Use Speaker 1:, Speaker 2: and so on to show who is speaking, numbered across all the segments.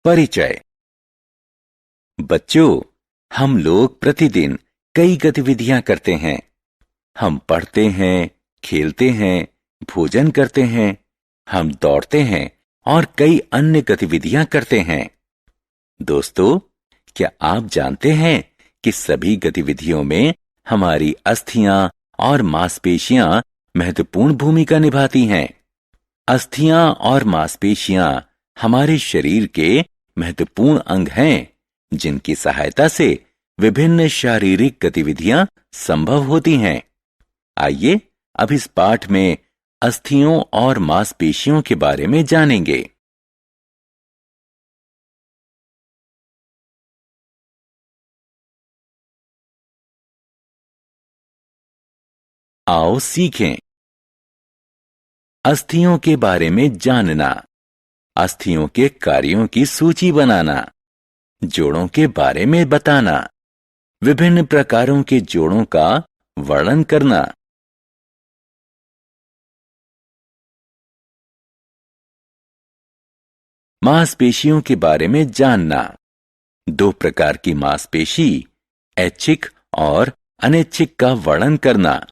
Speaker 1: परिचय। बच्चों, हम लोग प्रतिदिन कई गतिविधियां करते हैं। हम पढ़ते हैं, खेलते हैं, भोजन करते हैं, हम दौड़ते हैं और कई अन्य गतिविधियां करते हैं। दोस्तों, क्या आप जानते हैं कि सभी गतिविधियों में हमारी अस्थियां और मांसपेशियां महत्वपूर्ण भूमिका निभाती हैं? अस्थियां और मांसपेशियां हमारे शरीर के महत्वपूर्ण अंग हैं, जिनकी सहायता से विभिन्न शारीरिक गतिविधियां संभव होती हैं। आइए अब इस पाठ में अस्थियों और मांसपेशियों के बारे में जानेंगे। आओ सीखें। अस्थियों के बारे में जानना, अस्थियों के कार्यों की सूची बनाना, जोड़ों के बारे में बताना, विभिन्न प्रकारों के जोड़ों का वर्णन करना। मांसपेशियों के बारे में जानना, दो प्रकार की मांसपेशी, ऐच्छिक और अनैच्छिक का वर्णन करना,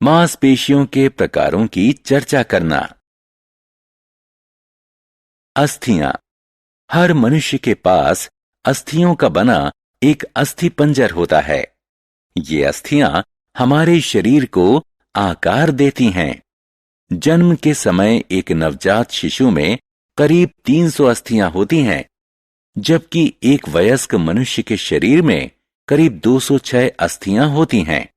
Speaker 1: मांसपेशियों के प्रकारों की चर्चा करना। अस्थियां। हर मनुष्य के पास अस्थियों का बना एक अस्थि पंजर होता है। ये अस्थियां हमारे शरीर को आकार देती हैं। जन्म के समय एक नवजात शिशु में करीब 300 अस्थियां होती हैं, जबकि एक वयस्क मनुष्य के शरीर में करीब 206 अस्थियां होती हैं।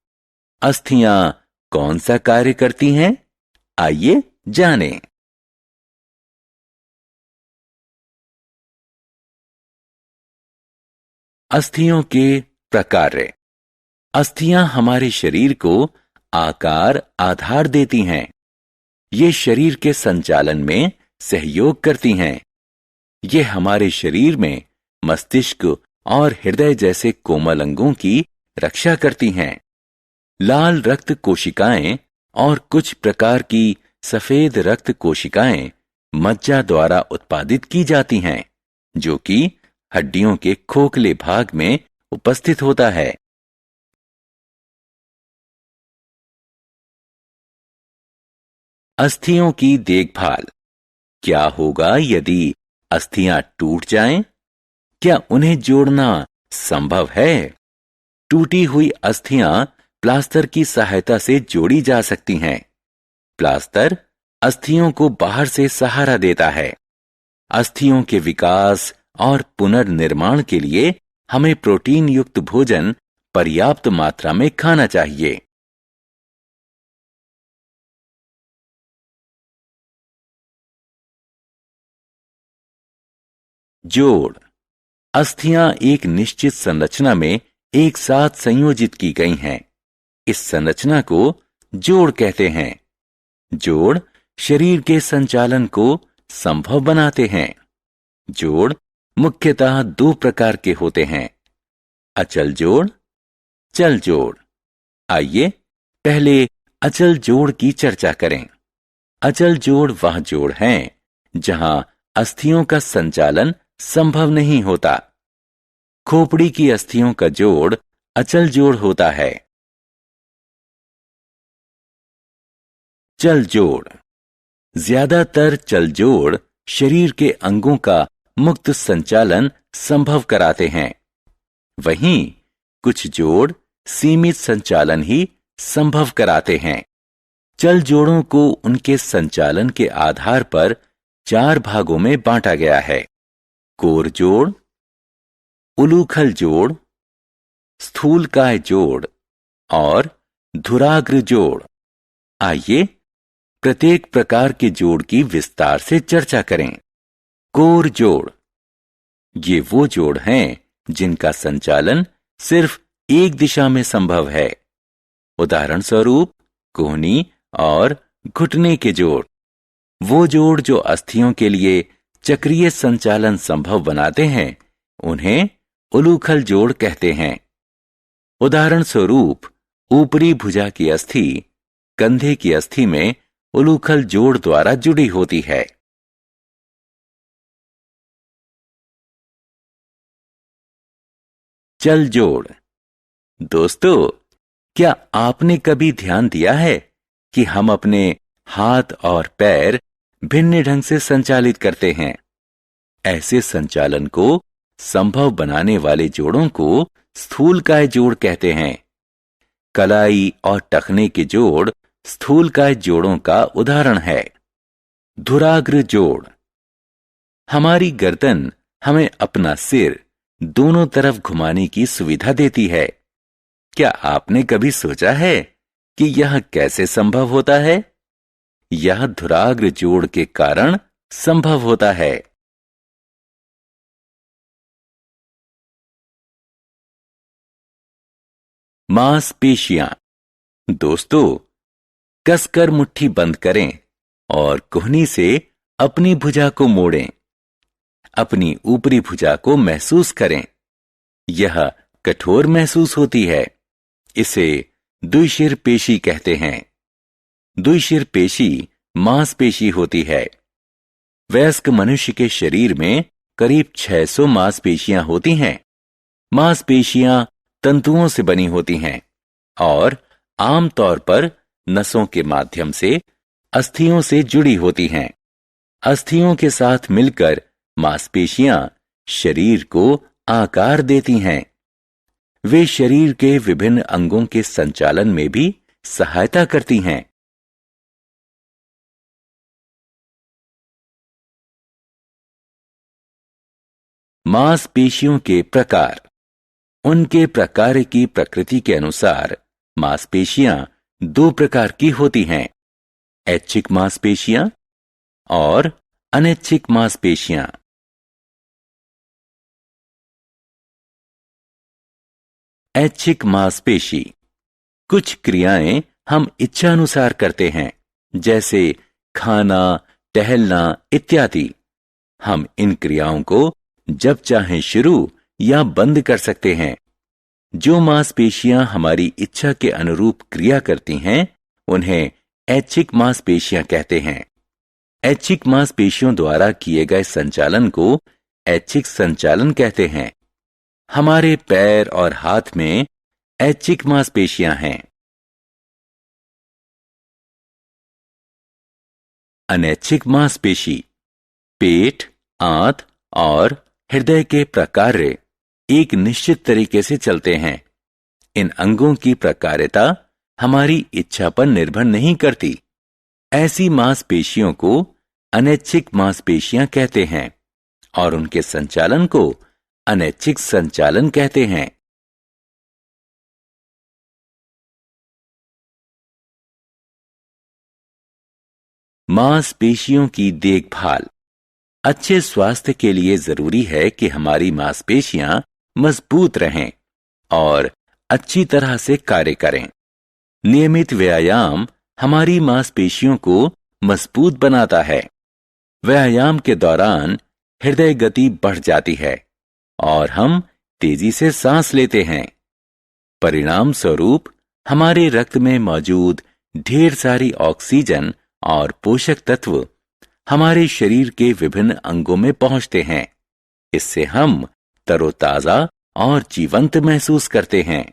Speaker 1: अस्थियां कौन सा कार्य करती हैं? आइए जानें। अस्थियों के प्रकार। अस्थियां हमारे शरीर को आकार, आधार देती हैं। ये शरीर के संचालन में सहयोग करती हैं। ये हमारे शरीर में मस्तिष्क और हृदय जैसे कोमल अंगों की रक्षा करती हैं। लाल रक्त कोशिकाएं और कुछ प्रकार की सफेद रक्त कोशिकाएं मज्जा द्वारा उत्पादित की जाती हैं, जो कि हड्डियों के खोखले भाग में उपस्थित होता है। अस्थियों की देखभाल। क्या होगा यदि अस्थियां टूट जाएं? क्या उन्हें जोड़ना संभव है? टूटी हुई अस्थियां प्लास्टर की सहायता से जोड़ी जा सकती हैं। प्लास्टर अस्थियों को बाहर से सहारा देता है। अस्थियों के विकास और पुनर्निर्माण के लिए हमें प्रोटीन युक्त भोजन पर्याप्त मात्रा में खाना चाहिए। जोड़। अस्थियां एक निश्चित संरचना में एक साथ संयोजित की गई हैं। इस संरचना को जोड़ कहते हैं। जोड़ शरीर के संचालन को संभव बनाते हैं। जोड़ मुख्यतः दो प्रकार के होते हैं, अचल जोड़, चल जोड़। आइए पहले अचल जोड़ की चर्चा करें। अचल जोड़ वह जोड़ हैं जहां अस्थियों का संचालन संभव नहीं होता। खोपड़ी की अस्थियों का जोड़ अचल जोड़ होता है। चल जोड़। ज्यादातर चल जोड़ शरीर के अंगों का मुक्त संचालन संभव कराते हैं। वहीं कुछ जोड़ सीमित संचालन ही संभव कराते हैं। चल जोड़ों को उनके संचालन के आधार पर 4 भागों में बांटा गया है: कोर जोड़, उलूखल जोड़, स्थूलकाय जोड़ और धुराग्र जोड़। आइए प्रत्येक प्रकार के जोड़ की विस्तार से चर्चा करें। कोर जोड़। ये वो जोड़ हैं जिनका संचालन सिर्फ एक दिशा में संभव है। उदाहरण स्वरूप कोहनी और घुटने के जोड़। वो जोड़ जो अस्थियों के लिए चक्रीय संचालन संभव बनाते हैं, उन्हें उलूखल जोड़ कहते हैं। उदाहरण स्वरूप ऊपरी भुजा की अस्थि कंधे की अस्थि में उलूखल जोड़ द्वारा जुड़ी होती है। चल जोड़। दोस्तों, क्या आपने कभी ध्यान दिया है कि हम अपने हाथ और पैर भिन्न ढंग से संचालित करते हैं? ऐसे संचालन को संभव बनाने वाले जोड़ों को स्थूलकाय जोड़ कहते हैं। कलाई और टखने के जोड़ स्थूलकाय जोड़ों का उदाहरण है। धुराग्र जोड़। हमारी गर्दन हमें अपना सिर दोनों तरफ घुमाने की सुविधा देती है। क्या आपने कभी सोचा है कि यह कैसे संभव होता है? यह धुराग्र जोड़ के कारण संभव होता है। मांसपेशियां। दोस्तों, कसकर मुट्ठी बंद करें और कोहनी से अपनी भुजा को मोड़ें। अपनी ऊपरी भुजा को महसूस करें। यह कठोर महसूस होती है। इसे द्विशिर पेशी कहते हैं। द्विशिर पेशी मांसपेशी होती है। वयस्क मनुष्य के शरीर में करीब 600 मांसपेशियां होती हैं। मांसपेशियां तंतुओं से बनी होती हैं और आमतौर पर नसों के माध्यम से अस्थियों से जुड़ी होती हैं। अस्थियों के साथ मिलकर मांसपेशियां शरीर को आकार देती हैं। वे शरीर के विभिन्न अंगों के संचालन में भी सहायता करती हैं। मांसपेशियों के प्रकार। उनके प्रकार की प्रकृति के अनुसार मांसपेशियां दो प्रकार की होती हैं: ऐच्छिक मांसपेशियां और अनैच्छिक मांसपेशियां। ऐच्छिक मांसपेशी। कुछ क्रियाएं हम इच्छानुसार करते हैं, जैसे खाना, टहलना इत्यादि। हम इन क्रियाओं को जब चाहें शुरू या बंद कर सकते हैं। जो मांसपेशियां हमारी इच्छा के अनुरूप क्रिया करती हैं, उन्हें ऐच्छिक मांसपेशियां कहते हैं। ऐच्छिक मांसपेशियों द्वारा किए गए संचालन को ऐच्छिक संचालन कहते हैं। हमारे पैर और हाथ में ऐच्छिक मांसपेशियां हैं। अनैच्छिक मांसपेशी। पेट, आंत और हृदय के प्रकार्य एक निश्चित तरीके से चलते हैं। इन अंगों की प्रकार्यता हमारी इच्छा पर निर्भर नहीं करती। ऐसी मांसपेशियों को अनैच्छिक मांसपेशियां कहते हैं और उनके संचालन को अनैच्छिक संचालन कहते हैं। मांसपेशियों की देखभाल। अच्छे स्वास्थ्य के लिए जरूरी है कि हमारी मांसपेशियां मजबूत रहें और अच्छी तरह से कार्य करें। नियमित व्यायाम हमारी मांसपेशियों को मजबूत बनाता है। व्यायाम के दौरान हृदय गति बढ़ जाती है और हम तेजी से सांस लेते हैं। परिणाम स्वरूप हमारे रक्त में मौजूद ढेर सारी ऑक्सीजन और पोषक तत्व हमारे शरीर के विभिन्न अंगों में पहुंचते हैं। इससे हम तरोताजा और जीवंत महसूस करते हैं।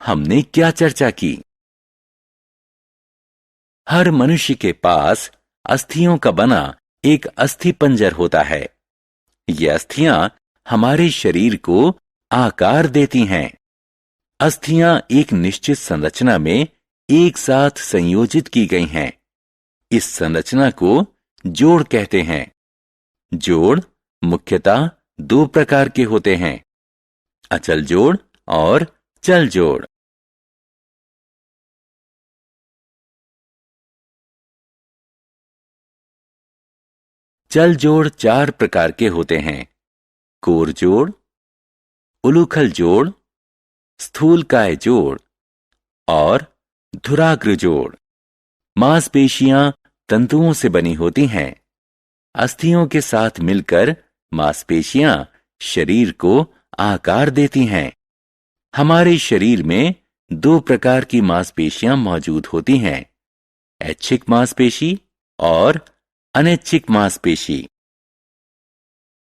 Speaker 1: हमने क्या चर्चा की? हर मनुष्य के पास अस्थियों का बना एक अस्थि पंजर होता है। ये अस्थियां हमारे शरीर को आकार देती हैं। अस्थियां एक निश्चित संरचना में एक साथ संयोजित की गई हैं। इस संरचना को जोड़ कहते हैं। जोड़ मुख्यतः दो प्रकार के होते हैं: अचल जोड़ और चल जोड़। चल जोड़ चार प्रकार के होते हैं: कोर जोड़, उलूखल जोड़, स्थूलकाय जोड़ और धुराग्र जोड़। मांसपेशियां तंतुओं से बनी होती हैं। अस्थियों के साथ मिलकर मांसपेशियां शरीर को आकार देती हैं। हमारे शरीर में दो प्रकार की मांसपेशियां मौजूद होती हैं: ऐच्छिक मांसपेशी और अनैच्छिक मांसपेशी।